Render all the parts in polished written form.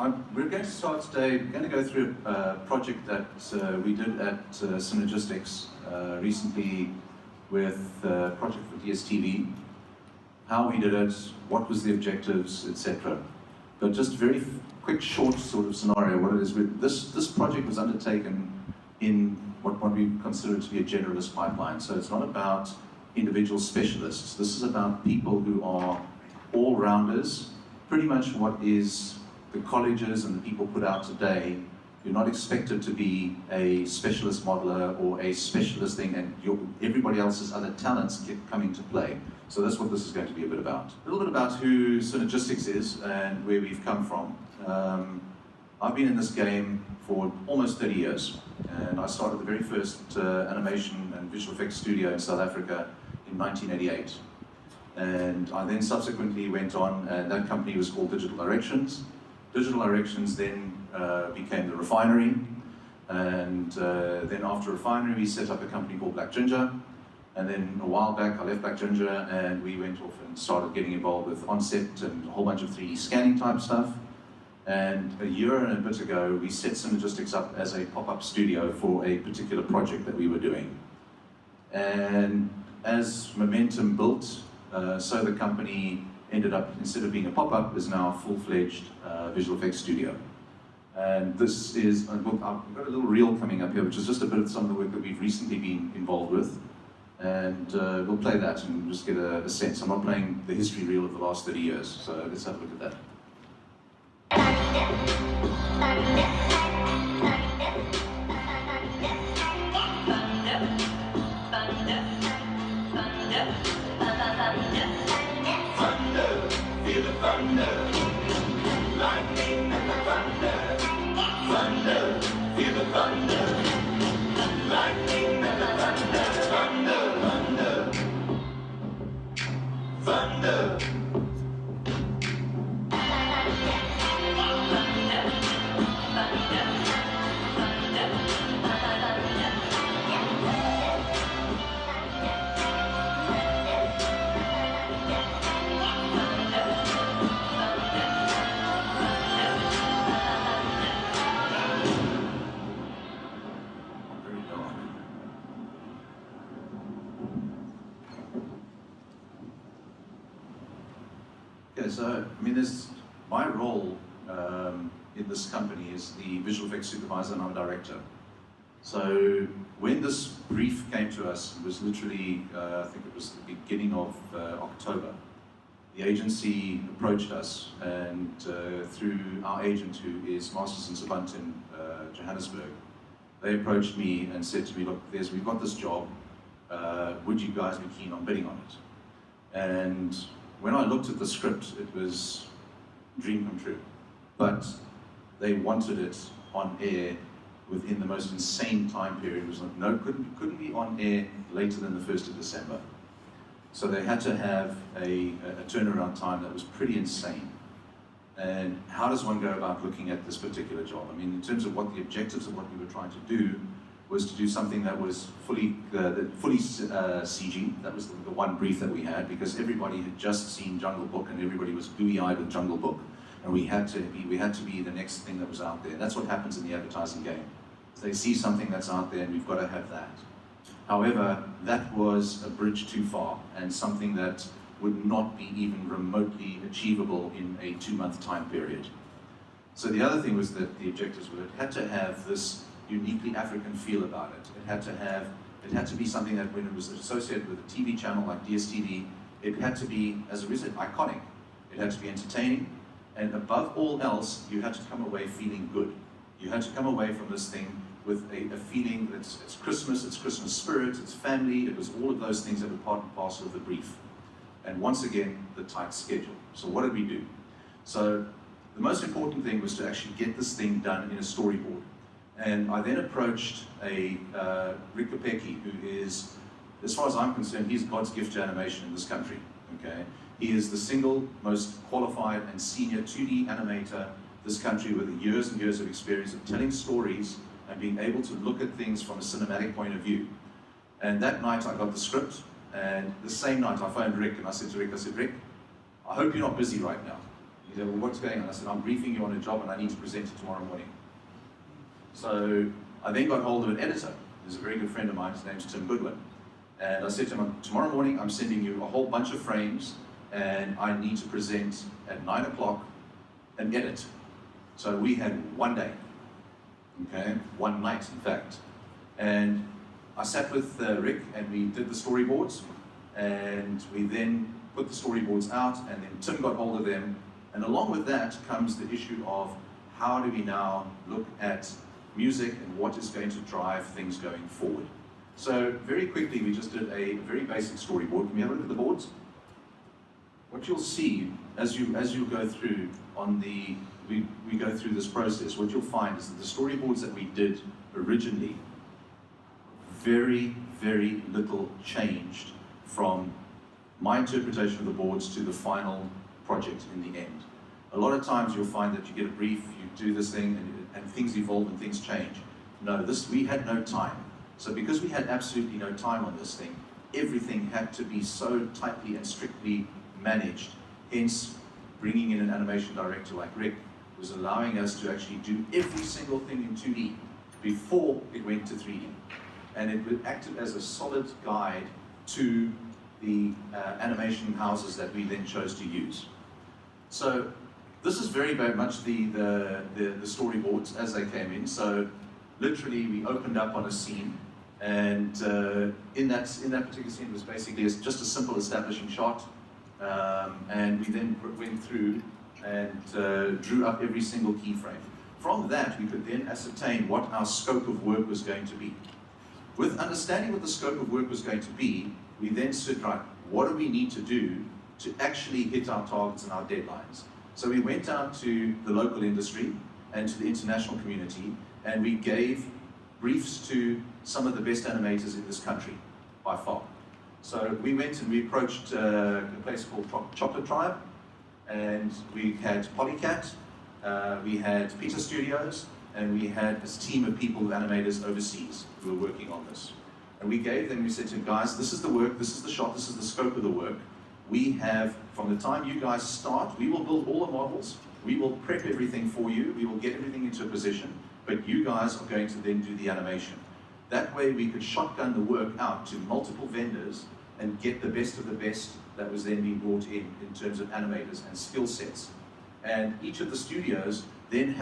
We're going to start today. We're going to go through a project that we did at Cinegestix recently with a project for DSTV. How we did it, what was the objectives, etc. But just very quick, short sort of scenario. What it is, this project was undertaken in what we consider to be a generalist pipeline. So it's not about individual specialists. This is about people who are all-rounders. Pretty much what is the colleges and the people put out today. You're not expected to be a specialist modeler or a specialist thing, and everybody else's other talents come into play. So that's what this is going to be a bit about. A little bit about who Cinegestix is and where we've come from. I've been in this game for almost 30 years, and I started the very first animation and visual effects studio in South Africa in 1988. And I then subsequently went on, and that company was called Digital Directions. Digital Directions then became the Refinery, and then after Refinery we set up a company called Black Ginger, and then a while back I left Black Ginger and we went off and started getting involved with onset and a whole bunch of 3D scanning type stuff. And a year and a bit ago we set Cinegestix up as a pop-up studio for a particular project that we were doing. And as momentum built, so the company ended up, instead of being a pop-up, is now a full-fledged visual effects studio. And this is, I've got a little reel coming up here, which is just a bit of some of the work that we've recently been involved with. And we'll play that and just get a sense. I'm not playing the history reel of the last 30 years, so let's have a look at that. Feel the thunder, lightning and the thunder. Thunder, feel the thunder, lightning and the thunder. Thunder, thunder, thunder. So, I mean, my role in this company is the visual effects supervisor, and I'm a director. So when this brief came to us, it was literally, I think it was the beginning of October. The agency approached us, and through our agent, who is Masters and Savant in Johannesburg, they approached me and said to me, look, we've got this job, would you guys be keen on bidding on it? And when I looked at the script, it was a dream come true. But they wanted it on air within the most insane time period. It was like, no, couldn't be on air later than the 1st of December. So they had to have a turnaround time that was pretty insane. And how does one go about looking at this particular job? I mean, in terms of what the objectives of what we were trying to do, was to do something that was fully CG. That was the one brief that we had, because everybody had just seen Jungle Book and everybody was gooey-eyed with Jungle Book, and we had to be the next thing that was out there. That's what happens in the advertising game. They see something that's out there and we've got to have that. However, that was a bridge too far and something that would not be even remotely achievable in a 2-month time period. So the other thing was that the objectives were, it had to have this uniquely African feel about it. It had to be something that when it was associated with a TV channel like DSTV, it had to be, as a result, iconic. It had to be entertaining, and above all else, you had to come away feeling good. You had to come away from this thing with a feeling that it's Christmas spirit, it's family, it was all of those things that were part and parcel of the brief. And once again, the tight schedule. So what did we do? So the most important thing was to actually get this thing done in a storyboard. And I then approached Rick Kopecki, who is, as far as I'm concerned, he's God's gift to animation in this country, okay? He is the single most qualified and senior 2D animator this country, with years and years of experience of telling stories and being able to look at things from a cinematic point of view. And that night I got the script, and the same night I phoned Rick and I said to Rick, Rick, I hope you're not busy right now. He said, well, what's going on? I said, I'm briefing you on a job and I need to present it tomorrow morning. So I then got hold of an editor. There's a very good friend of mine, his name's Tim Goodwin. And I said to him, tomorrow morning I'm sending you a whole bunch of frames and I need to present at 9 o'clock an edit. So we had one day, okay, one night in fact. And I sat with Rick and we did the storyboards, and we then put the storyboards out, and then Tim got hold of them. And along with that comes the issue of how do we now look at music and what is going to drive things going forward. So very quickly, we just did a very basic storyboard. Can we have a look at the boards? What you'll see as you go through on the, we go through this process, what you'll find is that the storyboards that we did originally, very, very little changed from my interpretation of the boards to the final project in the end. A lot of times you'll find that you get a brief, you do this thing, and things evolve and things change. No, we had no time. So because we had absolutely no time on this thing, everything had to be so tightly and strictly managed. Hence, bringing in an animation director like Rick was allowing us to actually do every single thing in 2D before it went to 3D. And it acted as a solid guide to the animation houses that we then chose to use. So this is very, very much the storyboards as they came in. So literally we opened up on a scene, and in that particular scene was basically just a simple establishing shot, and we then went through and drew up every single keyframe. From that we could then ascertain what our scope of work was going to be. With understanding what the scope of work was going to be, we then said, right, what do we need to do to actually hit our targets and our deadlines? So we went out to the local industry and to the international community, and we gave briefs to some of the best animators in this country, by far. So we went and we approached a place called Chocolate Tribe, and we had Polycat, we had Peter Studios, and we had a team of people, animators overseas, who were working on this. And we gave them, we said to them, guys, this is the work, this is the shot, this is the scope of the work. We have, from the time you guys start, we will build all the models, we will prep everything for you, we will get everything into a position, but you guys are going to then do the animation. That way we could shotgun the work out to multiple vendors and get the best of the best that was then being brought in terms of animators and skill sets. And each of the studios then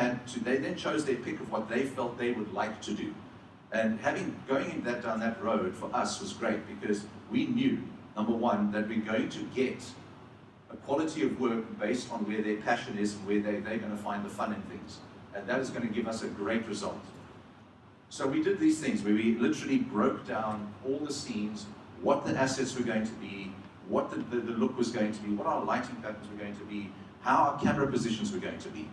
they then chose their pick of what they felt they would like to do. And going down that road for us was great, because we knew, number one, that we're going to get a quality of work based on where their passion is and where they're going to find the fun in things. And that is going to give us a great result. So we did these things where we literally broke down all the scenes, what the assets were going to be, what the look was going to be, what our lighting patterns were going to be, how our camera positions were going to be.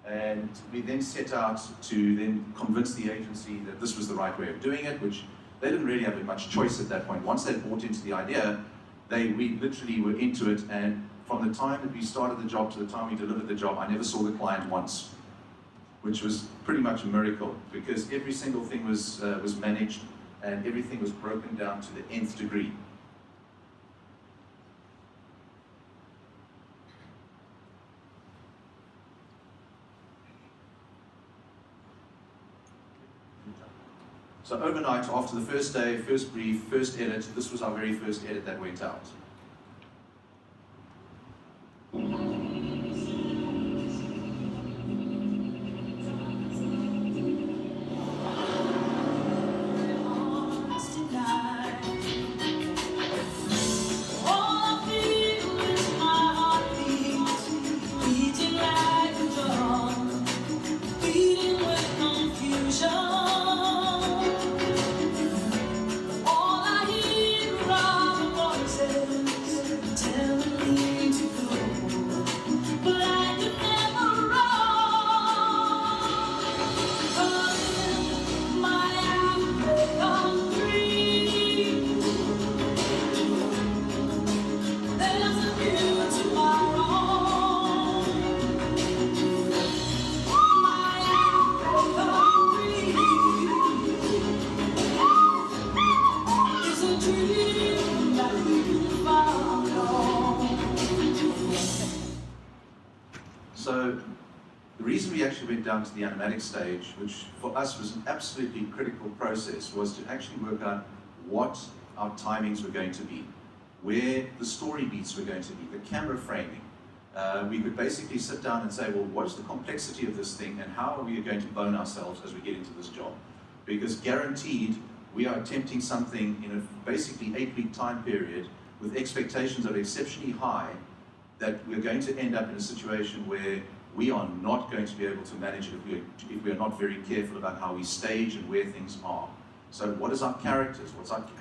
And we then set out to then convince the agency that this was the right way of doing it, which they didn't really have much choice at that point. Once they bought into the idea, we literally were into it, and from the time that we started the job to the time we delivered the job, I never saw the client once, which was pretty much a miracle, because every single thing was managed and everything was broken down to the nth degree. So overnight, after the first day, first brief, first edit, this was our very first edit that went out. All I hear are the voices So the reason we actually went down to the animatic stage, which for us was an absolutely critical process, was to actually work out what our timings were going to be, where the story beats were going to be, the camera framing. We could basically sit down and say, well, what is the complexity of this thing and how are we going to bone ourselves as we get into this job? Because guaranteed, we are attempting something in a basically 8-week time period with expectations that are exceptionally high, that we're going to end up in a situation where we are not going to be able to manage it if we are not very careful about how we stage and where things are. So what is our characters?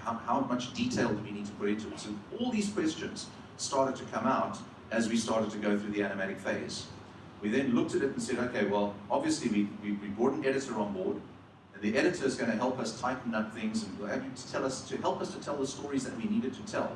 How much detail do we need to put into it? So all these questions started to come out as we started to go through the animatic phase. We then looked at it and said, okay, well, obviously we brought an editor on board, and the editor is going to help us tighten up things and to help us to tell the stories that we needed to tell.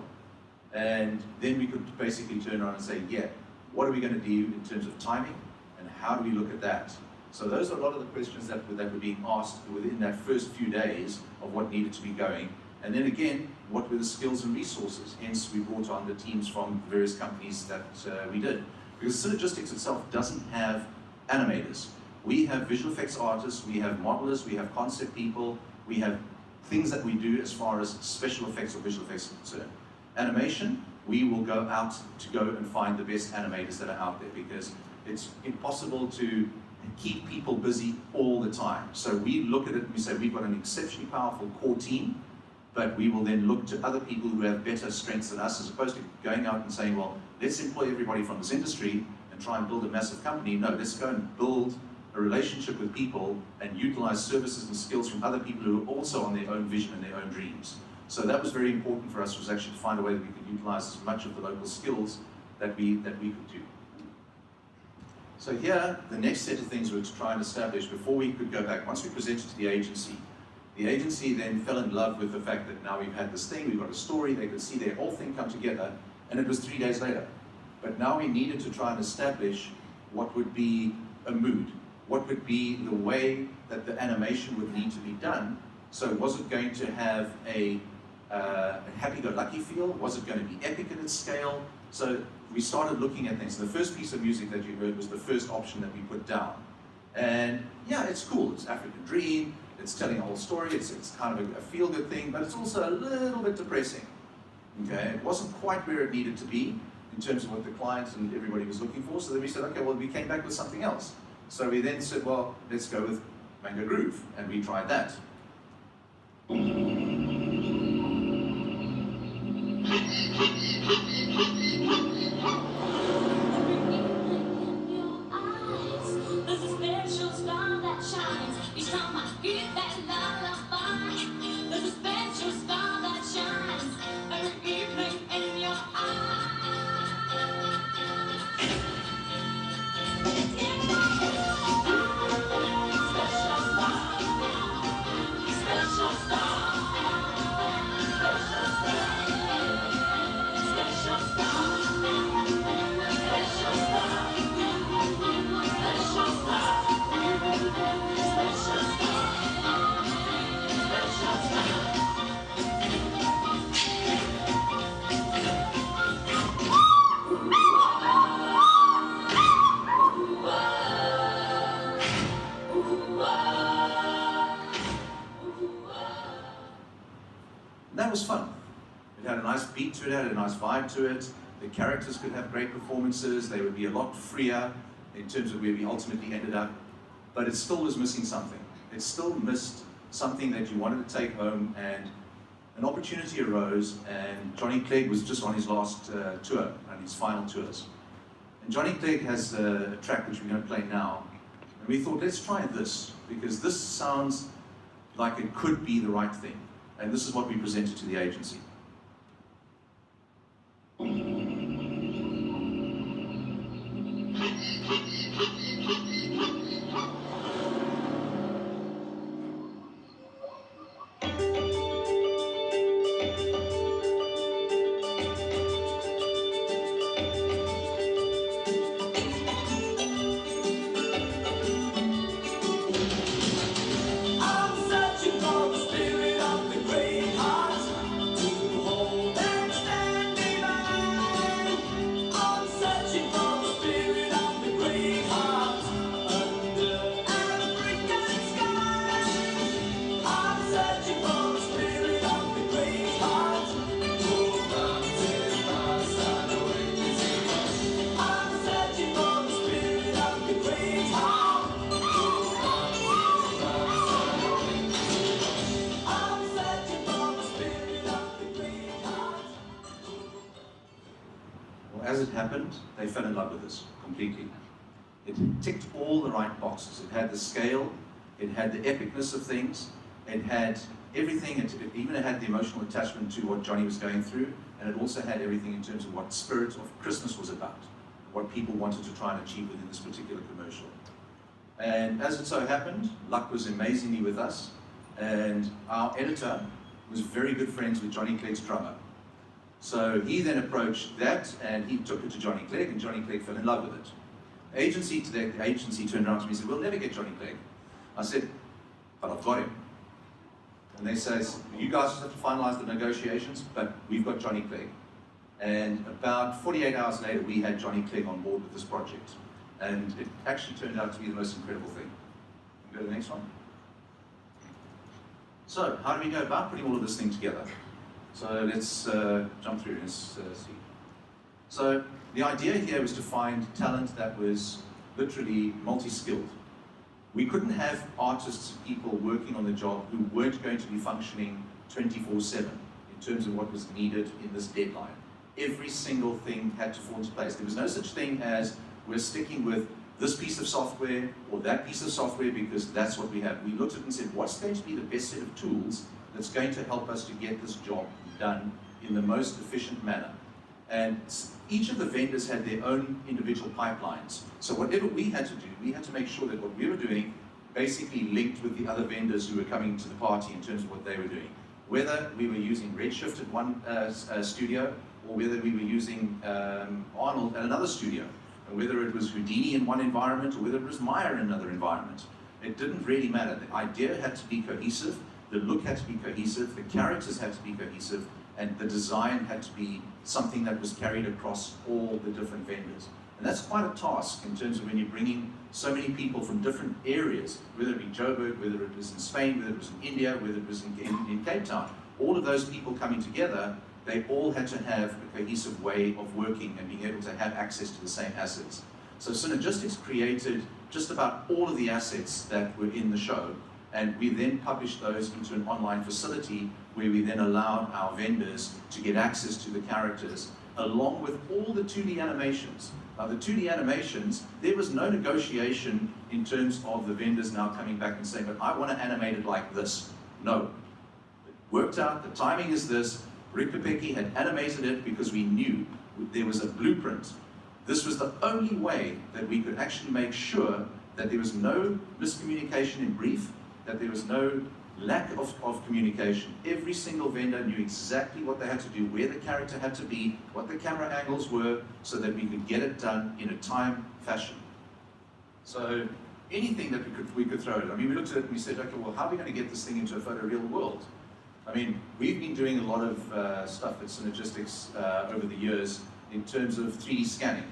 And then we could basically turn around and say, yeah, what are we going to do in terms of timing, and how do we look at that? So those are a lot of the questions that were being asked within that first few days of what needed to be going. And then again, what were the skills and resources? Hence, we brought on the teams from various companies that we did. Because Cinegestix itself doesn't have animators. We have visual effects artists, we have modelers, we have concept people, we have things that we do as far as special effects or visual effects are concerned. Animation, we will go out to go and find the best animators that are out there, because it's impossible to keep people busy all the time. So we look at it and we say we've got an exceptionally powerful core team, but we will then look to other people who have better strengths than us, as opposed to going out and saying, well, let's employ everybody from this industry and try and build a massive company. No, let's go and build a relationship with people and utilize services and skills from other people who are also on their own vision and their own dreams. So that was very important for us, was actually to find a way that we could utilize as much of the local skills that we could do. So here, the next set of things were to try and establish before we could go back. Once we presented to the agency then fell in love with the fact that now we've had this thing, we've got a story, they could see their whole thing come together, and it was 3 days later. But now we needed to try and establish what would be a mood, what would be the way that the animation would need to be done. So was it going to have a happy-go-lucky feel? Was it going to be epic in its scale? So we started looking at things. The first piece of music that you heard was the first option that we put down. And yeah, it's cool. It's African Dream. It's telling a whole story. It's kind of a feel-good thing, but it's also a little bit depressing. Okay, it wasn't quite where it needed to be in terms of what the clients and everybody was looking for. So then we said, okay, well, we came back with something else. So we then said, well, let's go with Mango Groove, and we tried that. There's a special star that shines each time I hear that lullaby. There's a special star that shines every evening in your eyes. Special star, special star, special star, special star, special star. That was fun. It had a nice beat to it, had a nice vibe to it. The characters could have great performances. They would be a lot freer in terms of where we ultimately ended up. But it still was missing something. It still missed something that you wanted to take home, and an opportunity arose, and Johnny Clegg was just on his last tour, and his final tours. And Johnny Clegg has a track which we're going to play now. And we thought, let's try this, because this sounds like it could be the right thing. And this is what we presented to the agency. Free happened, they fell in love with this completely. It ticked all the right boxes. It had the scale, it had the epicness of things, it had everything, it even had the emotional attachment to what Johnny was going through, and it also had everything in terms of what spirit of Christmas was about, what people wanted to try and achieve within this particular commercial. And as it so happened, luck was amazingly with us, and our editor was very good friends with Johnny Clegg's drummer. So he then approached that, and he took it to Johnny Clegg, and Johnny Clegg fell in love with it. The agency turned around to me and said, "We'll never get Johnny Clegg." I said, "But I've got him." And they say, "You guys just have to finalize the negotiations, but we've got Johnny Clegg." And about 48 hours later, we had Johnny Clegg on board with this project. And it actually turned out to be the most incredible thing. Go to the next one. So, how do we go about putting all of this thing together? So let's jump through and see. So the idea here was to find talent that was literally multi-skilled. We couldn't have artists and people working on the job who weren't going to be functioning 24/7 in terms of what was needed in this deadline. Every single thing had to fall into place. There was no such thing as we're sticking with this piece of software or that piece of software because that's what we have. We looked at it and said, what's going to be the best set of tools that's going to help us to get this job done in the most efficient manner? And each of the vendors had their own individual pipelines. So whatever we had to do, we had to make sure that what we were doing basically linked with the other vendors who were coming to the party in terms of what they were doing. Whether we were using Redshift at one studio, or whether we were using Arnold at another studio, and whether it was Houdini in one environment, or whether it was Maya in another environment. It didn't really matter. The idea had to be cohesive, the look had to be cohesive, the characters had to be cohesive, and the design had to be something that was carried across all the different vendors. And that's quite a task in terms of when you're bringing so many people from different areas, whether it be Joburg, whether it was in Spain, whether it was in India, whether it was in Cape Town. All of those people coming together, they all had to have a cohesive way of working and being able to have access to the same assets. So Cinegestix created just about all of the assets that were in the show, and we then published those into an online facility where we then allowed our vendors to get access to the characters along with all the 2D animations. Now the 2D animations, there was no negotiation in terms of the vendors now coming back and saying, but I want to animate it like this. No. It worked out, the timing is this. Rick Pepecki had animated it because we knew there was a blueprint. This was the only way that we could actually make sure that there was no miscommunication in brief, that there was no lack of communication. Every single vendor knew exactly what they had to do, where the character had to be, what the camera angles were, so that we could get it done in a time fashion. So anything that we could throw at it. I mean, we looked at it and we said, okay, well, how are we going to get this thing into a photoreal world? I mean, we've been doing a lot of stuff at Cinegestix over the years in terms of 3D scanning.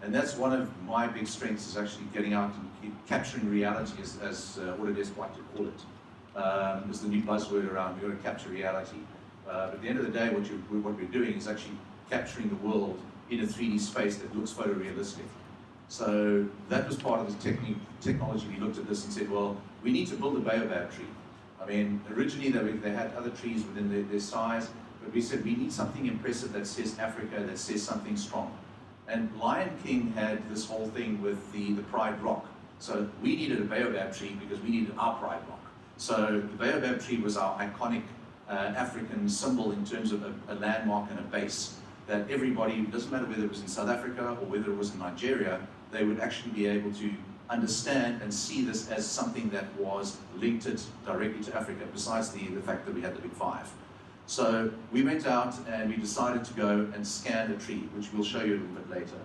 And that's one of my big strengths, is actually getting out and capturing reality, as Autodesk like to call it. Is the new buzzword around, we've got to capture reality. But at the end of the day, what we're doing is actually capturing the world in a 3D space that looks photorealistic. So that was part of the technology. We looked at this and said, well, we need to build a baobab tree. I mean, originally they had other trees within their size, but we said we need something impressive that says Africa, that says something strong. And Lion King had this whole thing with the Pride Rock. So we needed a baobab tree because we needed our Pride Rock. So the baobab tree was our iconic African symbol in terms of a landmark and a base that everybody, it doesn't matter whether it was in South Africa or whether it was in Nigeria, they would actually be able to understand and see this as something that was linked it directly to Africa, besides the fact that we had the Big Five. So we went out and we decided to go and scan the tree, which we'll show you a little bit later.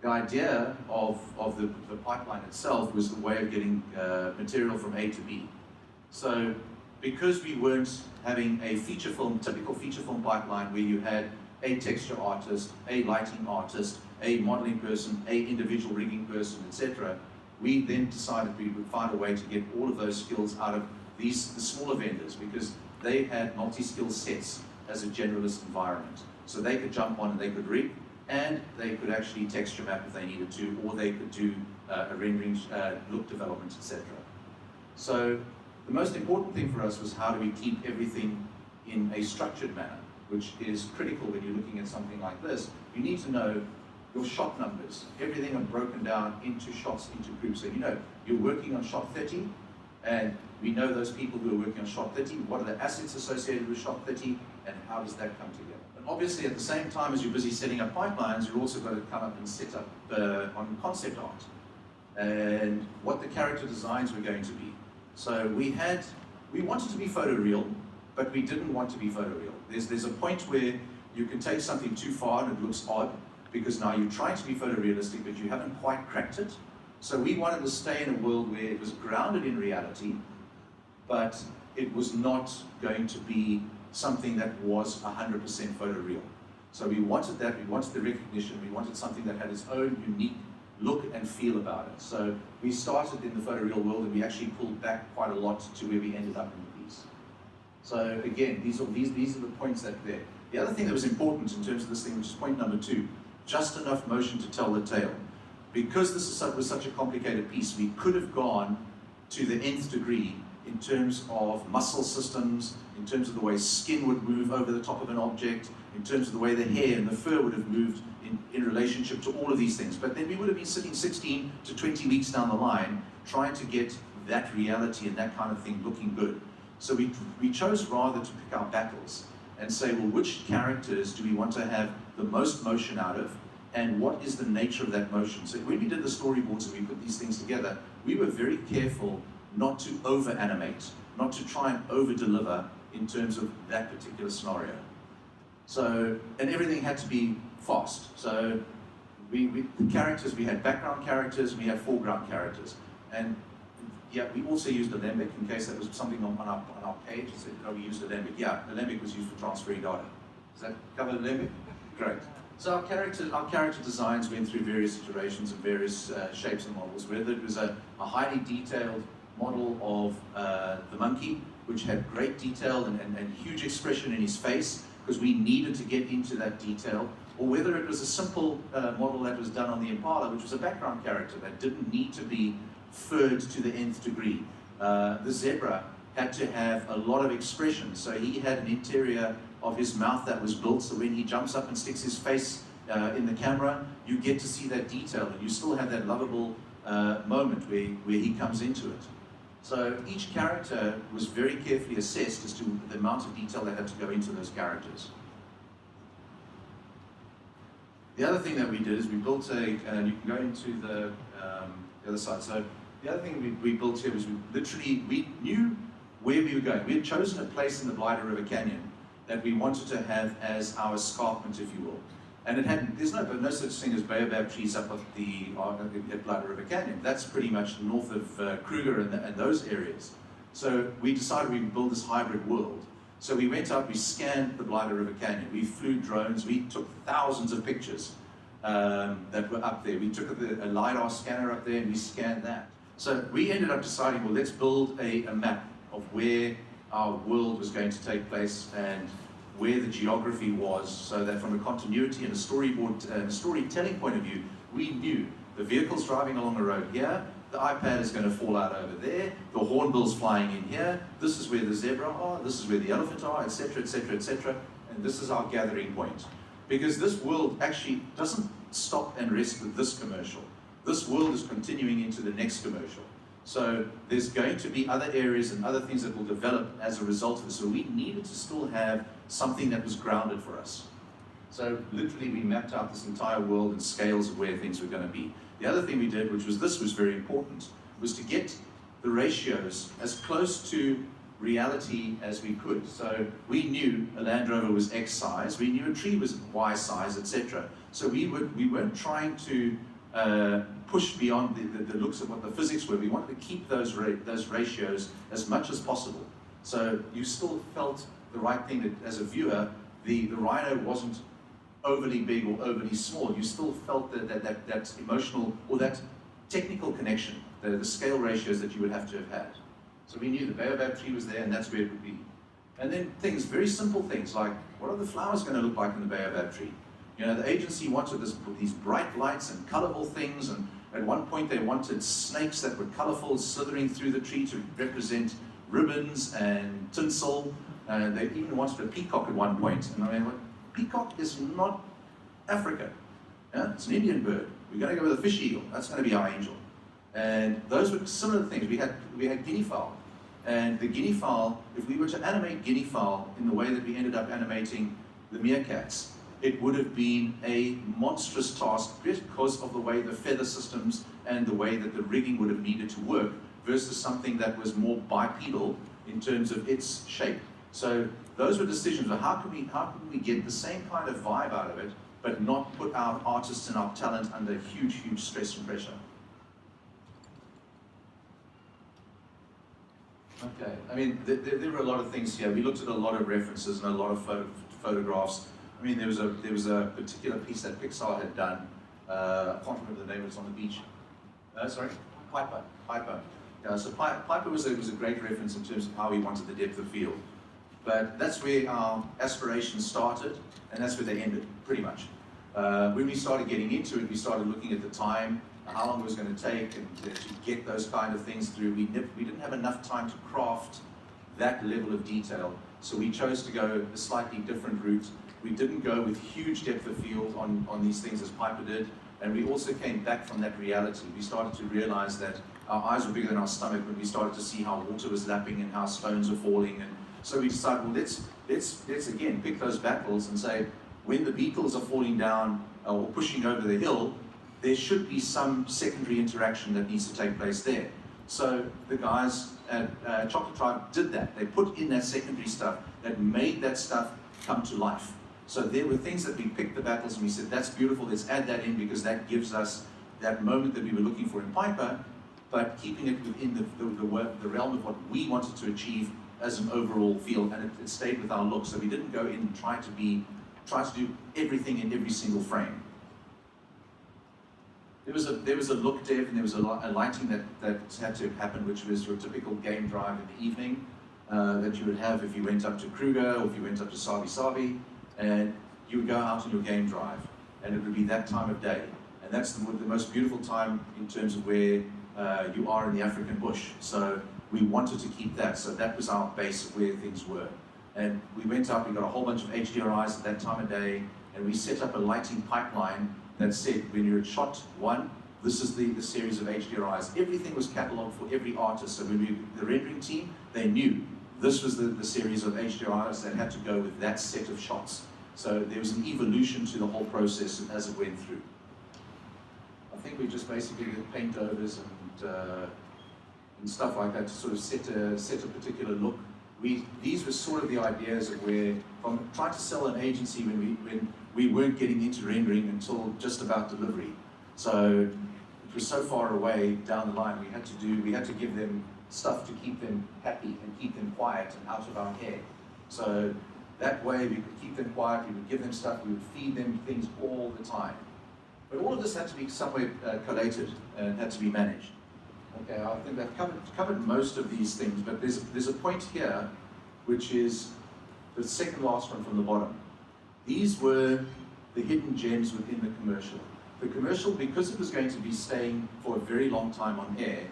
The idea of the pipeline itself was the way of getting material from A to B. So because we weren't having a feature film, typical feature film pipeline where you had a texture artist, a lighting artist, a modeling person, a individual rigging person, etc., we then decided we would find a way to get all of those skills out of the smaller vendors, because they had multi-skill sets as a generalist environment. So they could jump on and they could rig, and they could actually texture map if they needed to, or they could do a rendering, look development, etc. So the most important thing for us was how do we keep everything in a structured manner, which is critical when you're looking at something like this. You need to know your shot numbers, everything are broken down into shots, into groups. So you know, you're working on shot 30, and we know those people who are working on shot 30, what are the assets associated with shot 30, and how does that come together? And obviously at the same time as you're busy setting up pipelines, you're also got to come up and set up on concept art, and what the character designs were going to be. So we wanted to be photoreal, but we didn't want to be photoreal. There's a point where you can take something too far and it looks odd, because now you're trying to be photorealistic, but you haven't quite cracked it. So we wanted to stay in a world where it was grounded in reality, but it was not going to be something that was 100% photoreal. So we wanted that, we wanted the recognition, we wanted something that had its own unique look and feel about it. So we started in the photoreal world, and we actually pulled back quite a lot to where we ended up in the piece. So again, these are the points that are there. The other thing that was important in terms of this thing, which is point number 2, just enough motion to tell the tale. Because this was such a complicated piece, we could have gone to the nth degree in terms of muscle systems, in terms of the way skin would move over the top of an object, in terms of the way the hair and the fur would have moved in relationship to all of these things. But then we would have been sitting 16 to 20 weeks down the line trying to get that reality and that kind of thing looking good. So we chose rather to pick our battles and say, well, which characters do we want to have the most motion out of, and what is the nature of that motion? So when we did the storyboards and we put these things together, we were very careful not to over-animate, not to try and over-deliver in terms of that particular scenario. So, and everything had to be fast. So the characters, we had background characters, we had foreground characters. And yeah, we also used Alembic in case that was something on our page. It said, oh, we used Alembic. Yeah, Alembic was used for transferring data. Does that cover Alembic? Great. So our character designs went through various iterations and various shapes and models, whether it was a highly detailed model of the monkey, which had great detail and huge expression in his face, because we needed to get into that detail, or whether it was a simple model that was done on the Impala, which was a background character that didn't need to be furred to the nth degree. The zebra had to have a lot of expression, so he had an interior of his mouth that was built, so when he jumps up and sticks his face in the camera, you get to see that detail, and you still have that lovable moment where he comes into it. So each character was very carefully assessed as to the amount of detail that had to go into those characters. The other thing that we did is we built and you can go into the other side. So the other thing we built here was we knew where we were going. We had chosen a place in the Blythe River Canyon that we wanted to have as our escarpment, if you will. And there's no such thing as baobab trees up at Blythe River Canyon. That's pretty much north of Kruger and those areas. So we decided we would build this hybrid world. So we went up, we scanned the Blythe River Canyon. We flew drones, we took thousands of pictures that were up there. We took a LiDAR scanner up there and we scanned that. So we ended up deciding, well, let's build a map of where our world was going to take place and where the geography was, so that from a continuity and a storyboard and a storytelling point of view, we knew the vehicle's driving along the road here, the iPad is going to fall out over there, the hornbill's flying in here, this is where the zebra are, this is where the elephant are, etc., etc., etc., and this is our gathering point. Because this world actually doesn't stop and rest with this commercial. This world is continuing into the next commercial. So there's going to be other areas and other things that will develop as a result of this. So we needed to still have something that was grounded for us. So literally we mapped out this entire world and scales of where things were going to be. The other thing we did, which was very important, was to get the ratios as close to reality as we could. So we knew a Land Rover was X size, we knew a tree was Y size, etc. So we weren't trying to push beyond the looks of what the physics were. We wanted to keep those ratios as much as possible. So you still felt the right thing that, as a viewer, the rhino wasn't overly big or overly small. You still felt that emotional or that technical connection, the scale ratios that you would have to have had. So we knew the baobab tree was there and that's where it would be. And then very simple things like, what are the flowers going to look like in the baobab tree? You know, the agency wanted these bright lights and colorful things, and at one point they wanted snakes that were colorful, slithering through the tree to represent ribbons and tinsel. They even wanted a peacock at one point. And I mean, peacock is not Africa. Yeah, it's an Indian bird. We're going to go with a fish eagle. That's going to be our angel. And those were similar things. We had guinea fowl. And the guinea fowl, if we were to animate guinea fowl in the way that we ended up animating the meerkats, it would have been a monstrous task because of the way the feather systems and the way that the rigging would have needed to work versus something that was more bipedal in terms of its shape. So those were decisions of how can we get the same kind of vibe out of it, but not put our artists and our talent under huge, huge stress and pressure. Okay, I mean, there were a lot of things here. We looked at a lot of references and a lot of photographs. I mean, there was a particular piece that Pixar had done. I can't remember the name. It's on the beach. Sorry, Piper. Yeah, so Piper was a great reference in terms of how we wanted the depth of field. But that's where our aspirations started, and that's where they ended, pretty much. When we started getting into it, we started looking at the time, how long it was going to take, and to get those kind of things through. We didn't have enough time to craft that level of detail, so we chose to go a slightly different route. We didn't go with huge depth of field on these things as Piper did, and we also came back from that reality. We started to realize that our eyes were bigger than our stomach when we started to see how water was lapping and how stones were falling. And so we decided, well, let's again pick those battles and say, when the beetles are falling down or pushing over the hill, there should be some secondary interaction that needs to take place there. So the guys at Chocolate Tribe did that. They put in that secondary stuff that made that stuff come to life. So there were things that we picked the battles and we said, that's beautiful, let's add that in because that gives us that moment that we were looking for in Piper, but keeping it within the realm of what we wanted to achieve as an overall feel, and it stayed with our look. So we didn't go in and try to do everything in every single frame. There was a look dev and there was a lighting that had to happen, which was your typical game drive in the evening that you would have if you went up to Kruger or if you went up to Sabi Sabi, and you would go out on your game drive, and it would be that time of day. And that's the most beautiful time in terms of where you are in the African bush. So we wanted to keep that. So that was our base of where things were. And we went up, we got a whole bunch of HDRIs at that time of day, and we set up a lighting pipeline that said, when you're at shot 1, this is the series of HDRIs. Everything was cataloged for every artist. So when the rendering team, they knew this was the series of HDRIs that had to go with that set of shots. So there was an evolution to the whole process as it went through. I think we just basically did paint overs and stuff like that to sort of set a particular look. These were sort of the ideas of where, from trying to sell an agency when we weren't getting into rendering until just about delivery. So it was so far away down the line, we had to give them stuff to keep them happy and keep them quiet and out of our hair. So that way we could keep them quiet, we would give them stuff, we would feed them things all the time. But all of this had to be somewhere collated and had to be managed. Okay, I think I've covered most of these things, but there's a point here, which is the second last one from the bottom. These were the hidden gems within the commercial. The commercial, because it was going to be staying for a very long time on air,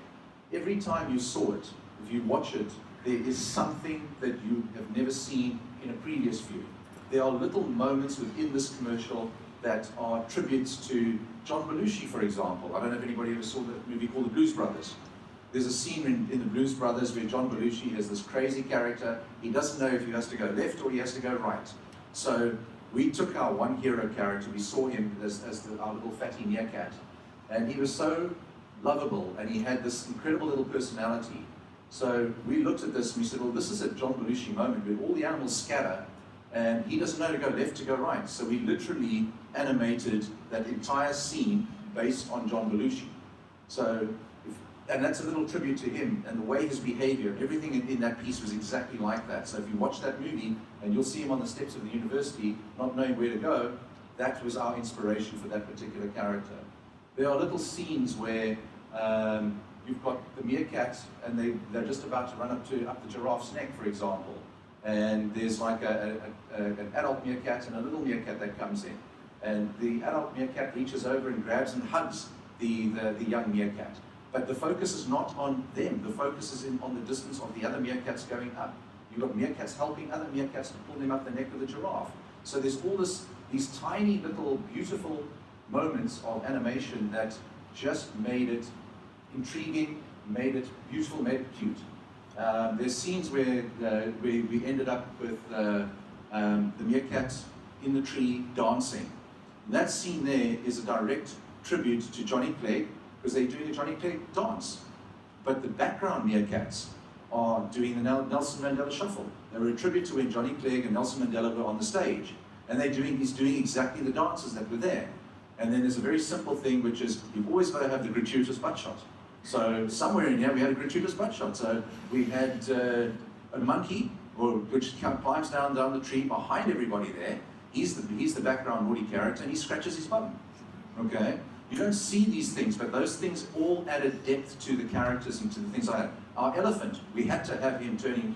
every time you saw it, if you watch it, there is something that you have never seen in a previous view. There are little moments within this commercial that are tributes to John Belushi, for example. I don't know if anybody ever saw the movie called The Blues Brothers. There's a scene in The Blues Brothers where John Belushi has this crazy character. He doesn't know if he has to go left or he has to go right. So we took our one hero character, we saw him as our little fatty meerkat, and he was so lovable and he had this incredible little personality. So we looked at this and we said, well, this is a John Belushi moment where all the animals scatter and he doesn't know to go left, to go right. So we literally animated that entire scene based on John Belushi. So, and that's a little tribute to him and the way his behavior, everything in that piece was exactly like that. So if you watch that movie and you'll see him on the steps of the university, not knowing where to go, that was our inspiration for that particular character. There are little scenes where you've got the meerkat and they're just about to run up the giraffe's neck, for example. And there's like an adult meerkat and a little meerkat that comes in. And the adult meerkat reaches over and grabs and hugs the young meerkat. But the focus is not on them. The focus is on the distance of the other meerkats going up. You've got meerkats helping other meerkats to pull them up the neck of the giraffe. So there's all these tiny little beautiful moments of animation that just made it intriguing, made it beautiful, made it cute. There's scenes where we ended up with the meerkat in the tree dancing. And that scene there is a direct tribute to Johnny Clegg, because they're doing a Johnny Clegg dance. But the background meerkats are doing the Nelson Mandela Shuffle. They were a tribute to when Johnny Clegg and Nelson Mandela were on the stage. And he's doing exactly the dances that were there. And then there's a very simple thing, which is you've always got to have the gratuitous butt shot. So somewhere in here we had a gratuitous butt shot. So we had a monkey, which climbs down the tree behind everybody there. He's the background woody character, and he scratches his bum. Okay? You don't see these things, but those things all added depth to the characters and to the things like that. Our elephant, we had to have him turning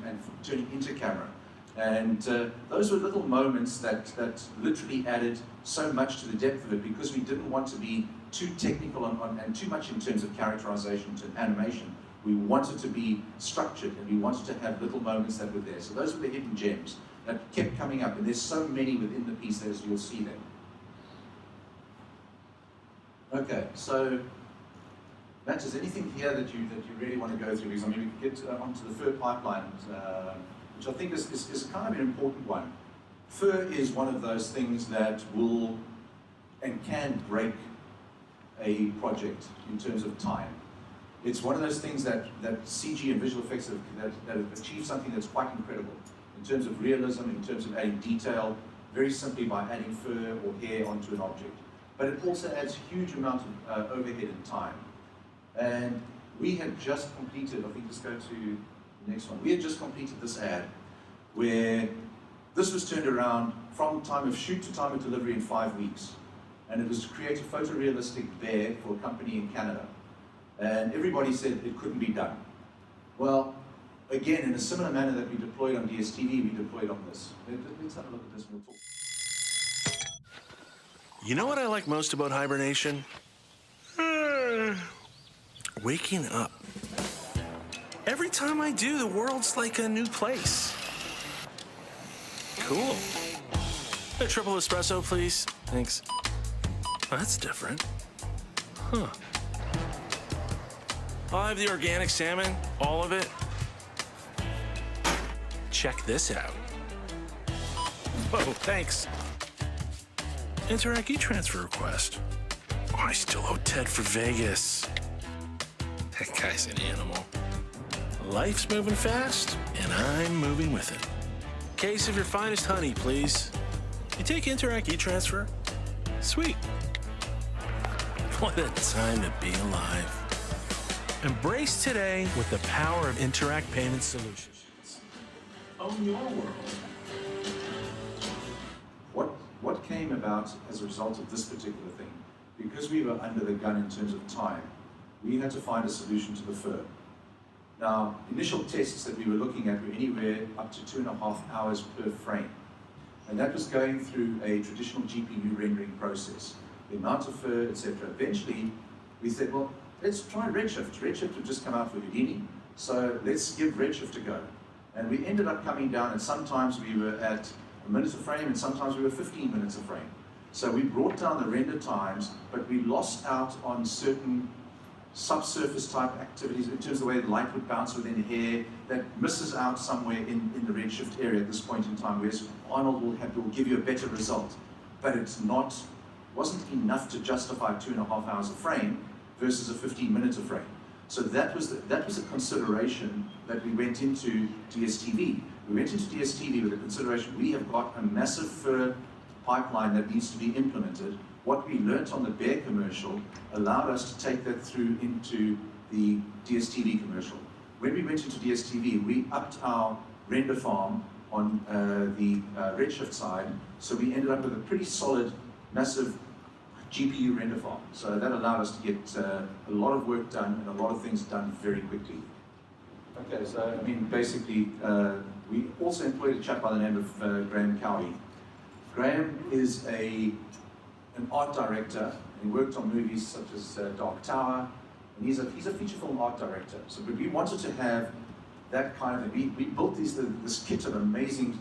into camera. And those were little moments that literally added so much to the depth of it, because we didn't want to be too technical and too much in terms of characterization to animation. We wanted to be structured, and we wanted to have little moments that were there. So those were the hidden gems that kept coming up, and there's so many within the piece as you'll see them. Okay, so Matt, is anything here that you really want to go through? Because I mean, we can get onto the fur pipeline, which I think is kind of an important one. Fur is one of those things that will and can break a project in terms of time. It's one of those things that CG and visual effects that have achieved something that's quite incredible in terms of realism, in terms of adding detail, very simply by adding fur or hair onto an object. But it also adds a huge amount of overhead and time. And we had just completed, I think just go to the next one, we had just completed this ad where this was turned around from time of shoot to time of delivery in 5 weeks. And it was to create a photorealistic bear for a company in Canada. And everybody said it couldn't be done. Well, again, in a similar manner that we deployed on DSTV, we deployed on this. Let's have a look at this and we'll talk. You know what I like most about hibernation? Waking up. Every time I do, the world's like a new place. Cool. A triple espresso, please. Thanks. That's different. Huh. I'll have the organic salmon, all of it. Check this out. Whoa, thanks. Interact e-transfer request. Oh, I still owe Ted for Vegas. That guy's an animal. Life's moving fast, and I'm moving with it. Case of your finest honey, please. You take Interact e-transfer? Sweet. What a time to be alive. Embrace today with the power of Interact Payment Solutions. Own your world. What came about as a result of this particular thing? Because we were under the gun in terms of time, we had to find a solution to the fur. Now, initial tests that we were looking at were anywhere up to 2.5 hours per frame. And that was going through a traditional GPU rendering process. The amount of fur, etc. Eventually, we said, well, let's try Redshift. Redshift had just come out for Houdini, so let's give Redshift a go. And we ended up coming down, and sometimes we were at a minute a frame, and sometimes we were 15 minutes a frame. So we brought down the render times, but we lost out on certain subsurface type activities in terms of the way the light would bounce within hair that misses out somewhere in the Redshift area at this point in time, whereas Arnold will give you a better result. But wasn't enough to justify 2.5 hours a frame versus a 15 minutes a frame. So that was a consideration that we went into DSTV. We went into DSTV with a consideration, we have got a massive fur pipeline that needs to be implemented. What we learnt on the Bear commercial allowed us to take that through into the DSTV commercial. When we went into DSTV, we upped our render farm on the Redshift side, so we ended up with a pretty solid, massive GPU render farm. So that allowed us to get a lot of work done and a lot of things done very quickly. Okay, so I mean, basically, we also employed a chap by the name of Graham Cowie. Graham is an art director, and he worked on movies such as Dark Tower, and he's a feature film art director. So we wanted to have that kind of thing. We built this kit of amazing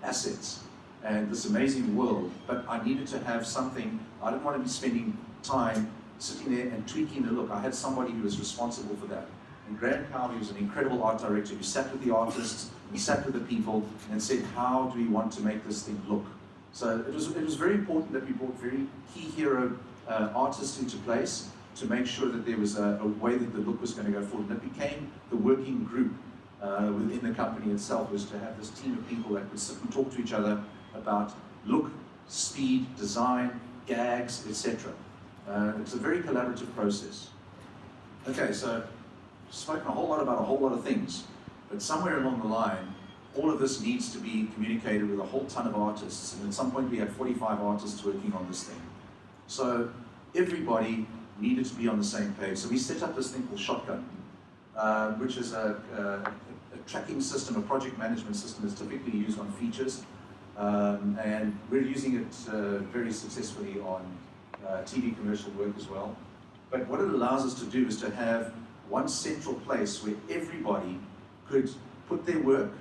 assets, and this amazing world, but I needed to have something. I didn't want to be spending time sitting there and tweaking the look. I had somebody who was responsible for that. And Grant Cowley was an incredible art director who sat with the artists, he sat with the people, and said, how do we want to make this thing look? So it was very important that we brought very key hero artists into place to make sure that there was a way that the look was going to go forward. And it became the working group within the company itself, was to have this team of people that would sit and talk to each other about look, speed, design, gags, etc. It's a very collaborative process. Okay, so spoken a whole lot about a whole lot of things, but somewhere along the line, all of this needs to be communicated with a whole ton of artists, and at some point we had 45 artists working on this thing. So everybody needed to be on the same page. So we set up this thing called Shotgun, which is a tracking system, a project management system that's typically used on features, and we're using it very successfully on TV commercial work as well. But what it allows us to do is to have one central place where everybody could put their work,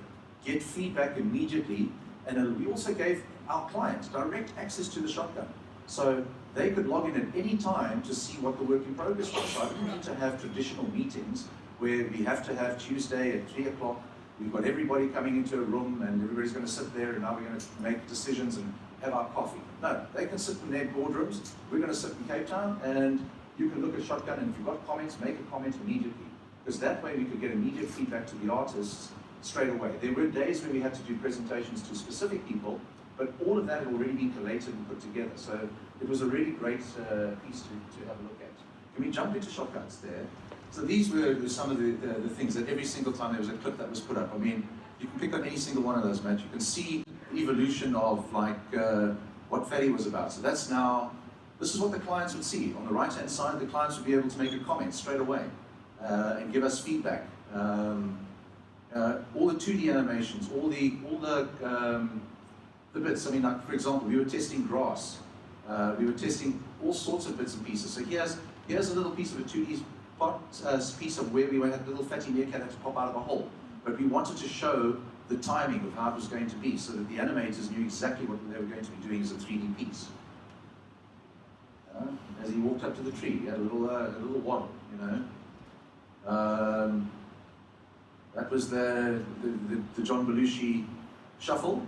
get feedback immediately, and we also gave our clients direct access to the Shotgun. So they could log in at any time to see what the work in progress was. So I didn't need to have traditional meetings where we have to have Tuesday at 3 o'clock, we've got everybody coming into a room and everybody's going to sit there and now we're going to make decisions and have our coffee. No, they can sit in their boardrooms, we're going to sit in Cape Town, and you can look at Shotgun, and if you've got comments, make a comment immediately. Because that way we could get immediate feedback to the artists straight away. There were days when we had to do presentations to specific people, but all of that had already been collated and put together. So it was a really great piece to have a look at. Can we jump into Shotguns there? So these were some of the things that every single time there was a clip that was put up. I mean, you can pick up any single one of those, Matt. You can see the evolution of like what Fatty was about. So that's now, this is what the clients would see. On the right-hand side, the clients would be able to make a comment straight away and give us feedback. All the 2D animations, all the bits. I mean, like for example, we were testing grass. We were testing all sorts of bits and pieces. So here's a little piece of a 2D piece of where we had a little fatty meerkat had to pop out of a hole. But we wanted to show the timing of how it was going to be so that the animators knew exactly what they were going to be doing as a 3D piece. As he walked up to the tree, he had a little waddle, you know. That was the John Belushi shuffle.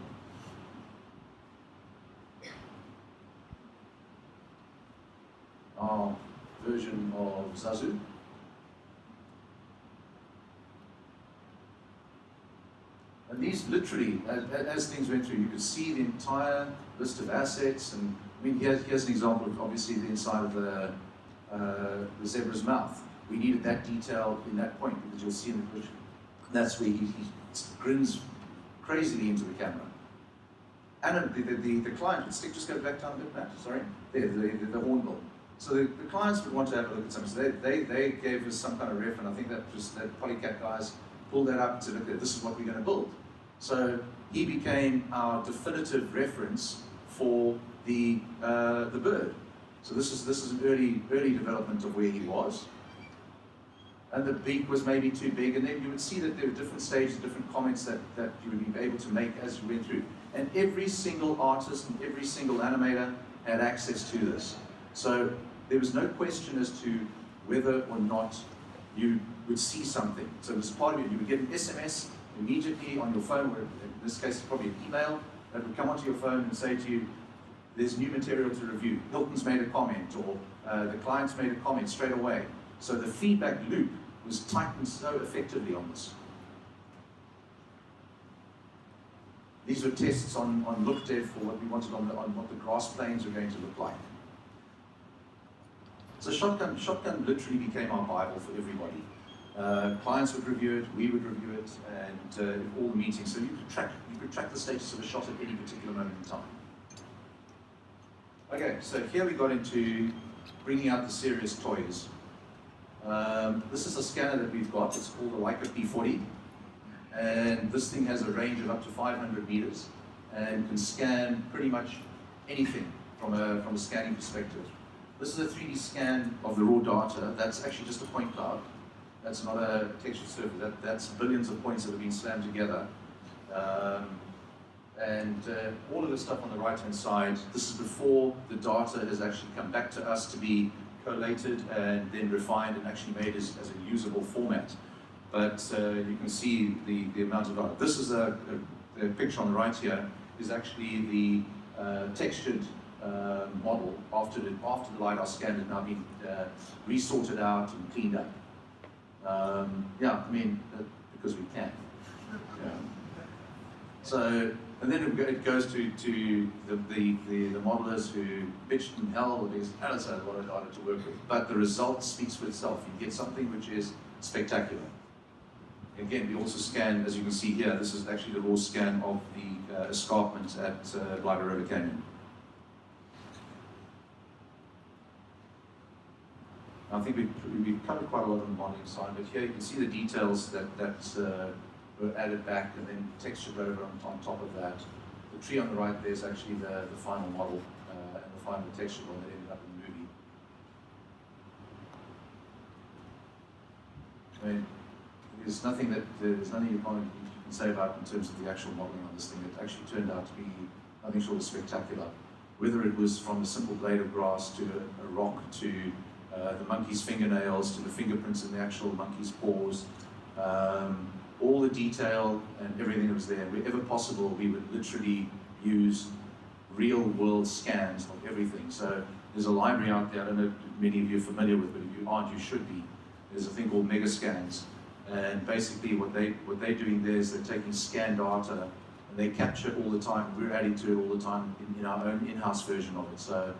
Our version of Zazu. And these literally, as things went through, you could see the entire list of assets. And I mean, here's an example of obviously the inside of the zebra's mouth. We needed that detail in that point because you'll see in the vision. That's where he grins crazily into the camera. And the client would stick, just go back down a bit, Matt, sorry. There, the hornbill. So the clients would want to have a look at something. So they gave us some kind of ref, and I think that Polycat guys pulled that up and said, okay, this is what we're going to build. So he became our definitive reference for the bird. So this is an early development of where he was. And the beak was maybe too big, and then you would see that there were different stages, different comments that you would be able to make as you went through. And every single artist and every single animator had access to this. So there was no question as to whether or not you would see something. So as part of it, you would get an SMS immediately on your phone, or in this case, it's probably an email, that would come onto your phone and say to you, there's new material to review. Hilton's made a comment, or the client's made a comment straight away. So the feedback loop was tightened so effectively on this. These were tests on LookDev for what we wanted on what the grass plains were going to look like. So Shotgun literally became our Bible for everybody. Clients would review it, we would review it, and all the meetings. So you could track the status of a shot at any particular moment in time. Okay, so here we got into bringing out the serious toys. This is a scanner that we've got. It's called the Leica P40, and this thing has a range of up to 500 meters and can scan pretty much anything from a scanning perspective. This is a 3D scan of the raw data. That's actually just a point cloud. That's not a textured surface. That's billions of points that have been slammed together. And all of the stuff on the right-hand side, this is before the data has actually come back to us to be collated and then refined and actually made as a usable format. But you can see the amount of data. This is the picture on the right here is actually the textured model after the LiDAR scan had now been resorted out and cleaned up. Yeah, I mean, because we can. Yeah. So, and then it goes to the modelers who bitched in hell because Alice had a lot of data to work with. But the result speaks for itself. You get something which is spectacular. Again, we also scan, as you can see here, this is actually the raw scan of the escarpment at Glider River Canyon. I think we've covered quite a lot on the modeling side, but here you can see the details that were added back and then textured over on top of that. The tree on the right there is actually the final model and the final texture one that ended up in the movie. I mean, there's nothing you can say about in terms of the actual modeling on this thing. It actually turned out to be nothing short of spectacular. Whether it was from a simple blade of grass to a rock to the monkey's fingernails to the fingerprints in the actual monkey's paws, all the detail and everything that was there. Wherever possible, we would literally use real-world scans of everything. So there's a library out there, I don't know if many of you are familiar with, but if you aren't, you should be. There's a thing called Megascans. And basically what they're doing there is they're taking scan data and they capture it all the time. We're adding to it all the time in our own in-house version of it. So,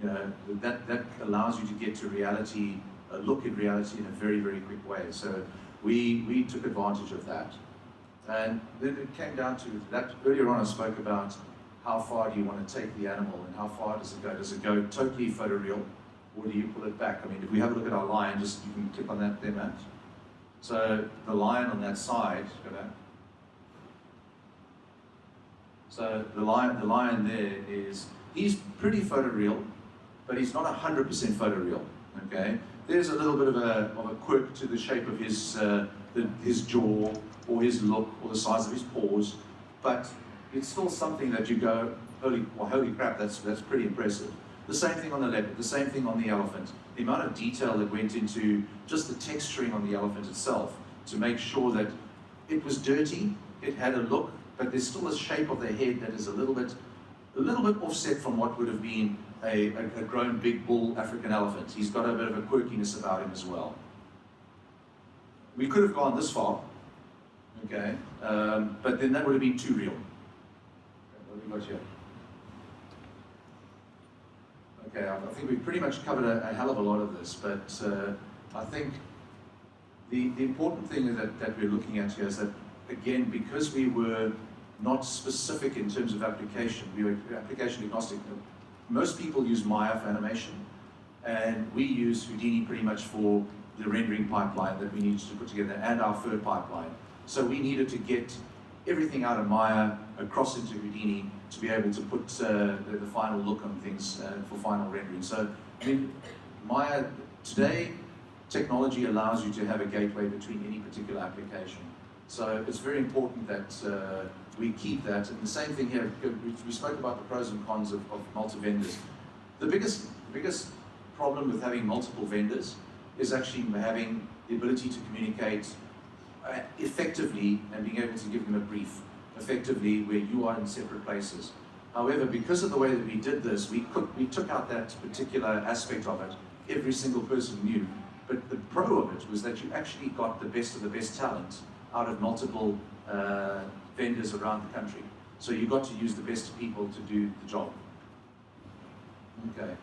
you know, that allows you to get to reality, a look at reality in a very, very quick way. So we took advantage of that. And then it came down to that. Earlier on I spoke about how far do you want to take the animal and how far does it go? Does it go totally photoreal or do you pull it back? I mean, if we have a look at our lion, just you can click on that there, Matt. So the lion on that side, go back. So the lion there he's pretty photoreal, but he's not 100% photoreal, okay? There's a little bit of a quirk to the shape of his jaw, or his look, or the size of his paws, but it's still something that you go, holy crap, that's pretty impressive. The same thing on the leopard, the same thing on the elephant. The amount of detail that went into just the texturing on the elephant itself to make sure that it was dirty, it had a look, but there's still a shape of the head that is a little bit offset from what would have been a grown big bull African elephant. He's got a bit of a quirkiness about him as well. We could have gone this far, okay, but then that would have been too real. What have we got here? Okay, I think we've pretty much covered a hell of a lot of this, but I think the important thing that we're looking at here is that, again, because we were not specific in terms of application, we were application agnostic. Most people use Maya for animation, and we use Houdini pretty much for the rendering pipeline that we needed to put together, and our fur pipeline. So we needed to get everything out of Maya across into Houdini to be able to put the final look on things for final rendering. So, I mean, Maya, today, technology allows you to have a gateway between any particular application. So it's very important that we keep that. And the same thing here, we spoke about the pros and cons of multi-vendors. The biggest problem with having multiple vendors is actually having the ability to communicate effectively and being able to give them a brief effectively where you are in separate places. However, because of the way that we did this, we took out that particular aspect of it. Every single person knew. But the pro of it was that you actually got the best of the best talent out of multiple vendors around the country. So you got to use the best people to do the job. Okay.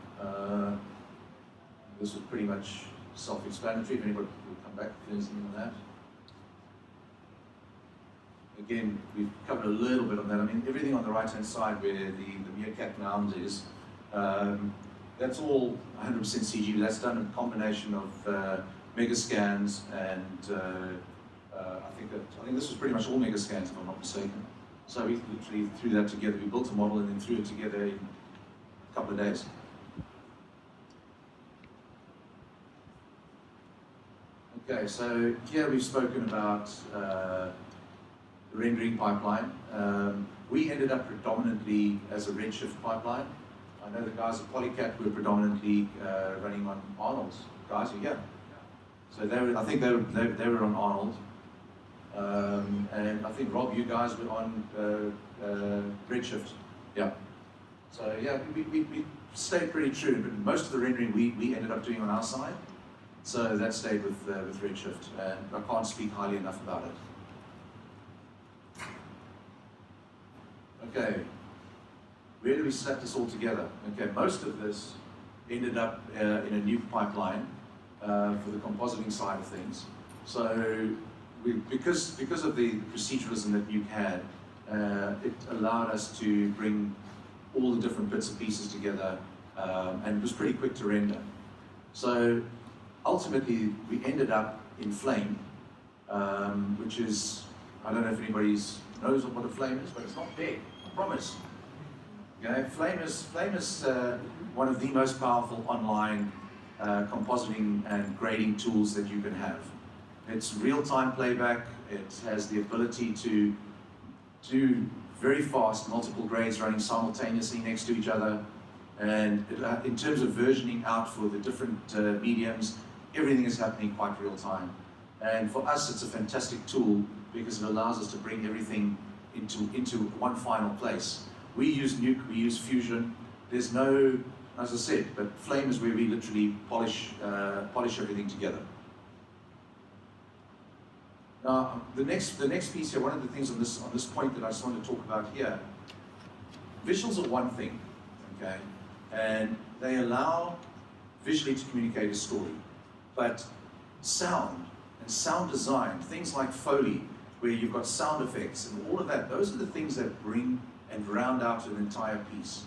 This was pretty much self-explanatory. If anybody will come back if there's anything on that. Again, we've covered a little bit on that. I mean, everything on the right-hand side where the meerkat mound is, that's all 100% CG. That's done in a combination of Megascans and I think this was pretty much all Megascans, if I'm not mistaken. So we literally threw that together. We built a model and then threw it together in a couple of days. Okay, so here we've spoken about rendering pipeline. We ended up predominantly as a Redshift pipeline. I know the guys at Polycat were predominantly running on Arnold's. Guys are here. So I think they were on Arnold. And I think, Rob, you guys were on Redshift. Yeah. So yeah, we stayed pretty true, but most of the rendering we ended up doing on our side. So that stayed with Redshift, and I can't speak highly enough about it. Okay, where do we slap this all together? Okay, most of this ended up in a new pipeline for the compositing side of things. So because of the proceduralism that Nuke had, it allowed us to bring all the different bits and pieces together, and it was pretty quick to render. So ultimately, we ended up in Flame, which is, I don't know if anybody knows what a Flame is, but it's not big, I promise. Okay? Flame is one of the most powerful online compositing and grading tools that you can have. It's real-time playback. It has the ability to do very fast multiple grades running simultaneously next to each other. And in terms of versioning out for the different mediums, everything is happening quite real time. And for us, it's a fantastic tool because it allows us to bring everything into one final place. We use Nuke, we use Fusion. There's no, as I said, but Flame is where we literally polish everything together. Now, the next piece here, one of the things on this point that I just want to talk about here, visuals are one thing, okay, and they allow visually to communicate a story, but sound and sound design, things like Foley, where you've got sound effects and all of that, those are the things that bring and round out an entire piece.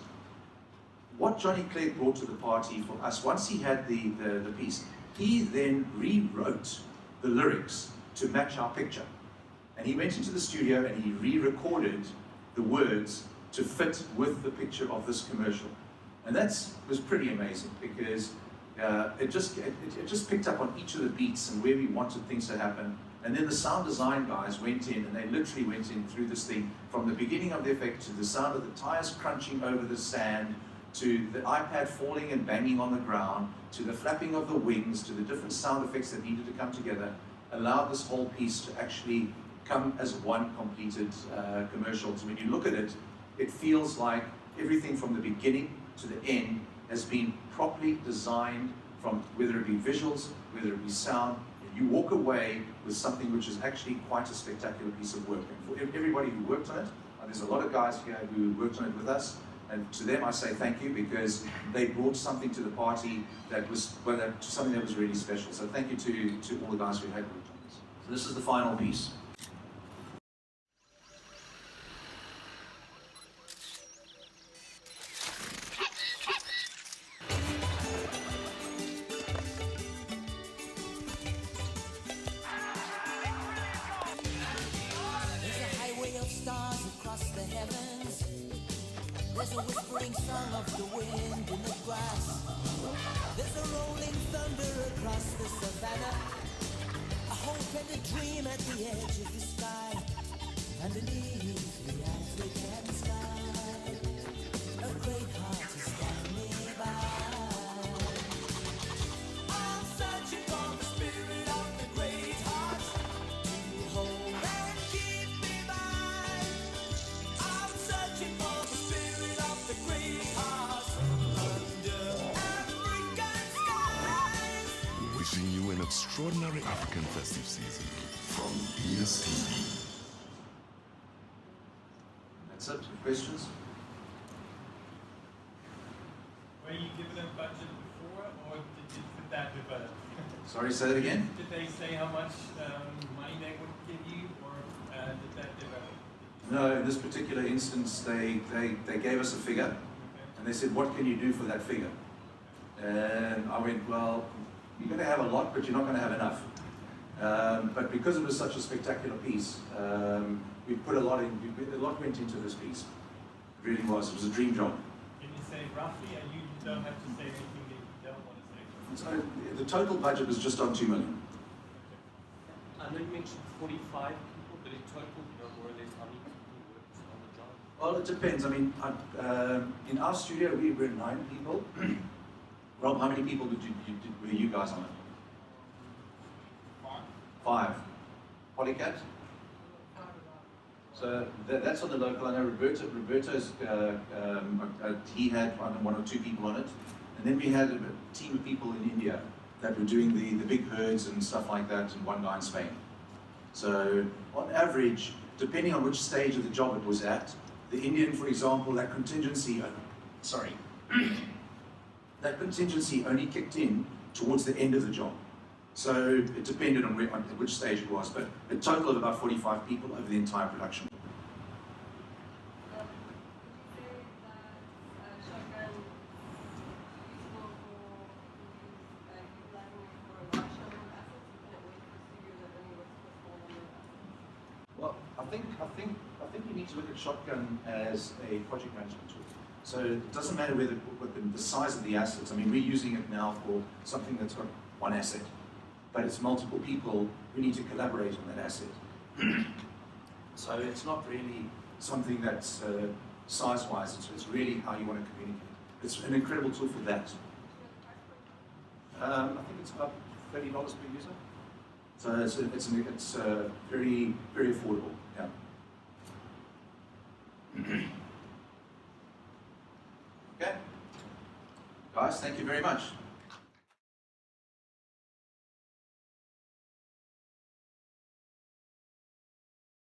What Johnny Clegg brought to the party for us, once he had the piece, he then rewrote the lyrics to match our picture. And he went into the studio and he re-recorded the words to fit with the picture of this commercial. And that was pretty amazing because it just picked up on each of the beats and where we wanted things to happen. And then the sound design guys went in and they literally went in through this thing from the beginning of the effect to the sound of the tires crunching over the sand, to the iPad falling and banging on the ground, to the flapping of the wings, to the different sound effects that needed to come together, allowed this whole piece to actually come as one completed commercial. So when you look at it, it feels like everything from the beginning to the end has been properly designed, from whether it be visuals, whether it be sound, and you walk away with something which is actually quite a spectacular piece of work. And for everybody who worked on it, there's a lot of guys here who worked on it with us, and to them I say thank you because they brought something to the party that was, something that was really special. So thank you to all the guys who had worked on this. So this is the final piece. There's a whispering song of the wind in the grass. There's a rolling thunder across the savannah. A hope and a dream at the edge of the sky. Underneath the African sky, a great heart is standing by. I'm searching for the spirit of the great heart to hold and keep me by. I'm searching for the spirit of the great heart under African skies. Wishing you an extraordinary African festive season from ESTV. That's it. Questions? Were you given a budget before, or did that develop? Sorry, say that again? Did they say how much money they would give you, or did that develop? No, in this particular instance, they gave us a figure, Okay. and they said, what can you do for that figure? And I went, well, you're going to have a lot, but you're not going to have enough. But because it was such a spectacular piece, we put a lot went into this piece. It really was. It was a dream job. Can you say roughly, and you don't have to say anything that you don't want to say? So the total budget was just on $2 million. I know you mentioned 45 people, but in total, more or less Well, it depends. I mean, in our studio, we were 9 people. Rob, how many people were you guys on it? 5. Polycat? So that's on the local. I know Roberto's, he had 1 or 2 people on it. And then we had a team of people in India that were doing the big herds and stuff like that, and 1 guy in Spain. So on average, depending on which stage of the job it was at, the Indian, for example, that contingency only kicked in towards the end of the job. So it depended on which stage it was, but a total of about 45 people over the entire production. Well, I think you need to look at shotgun as a project management tool. So it doesn't matter what the size of the assets. I mean, we're using it now for something that's got 1 asset, but it's multiple people who need to collaborate on that asset. So it's not really something that's size-wise. It's really how you want to communicate. It's an incredible tool for that. I think it's about $30 per user. So it's very, very affordable. Yeah. Okay. Guys, thank you very much.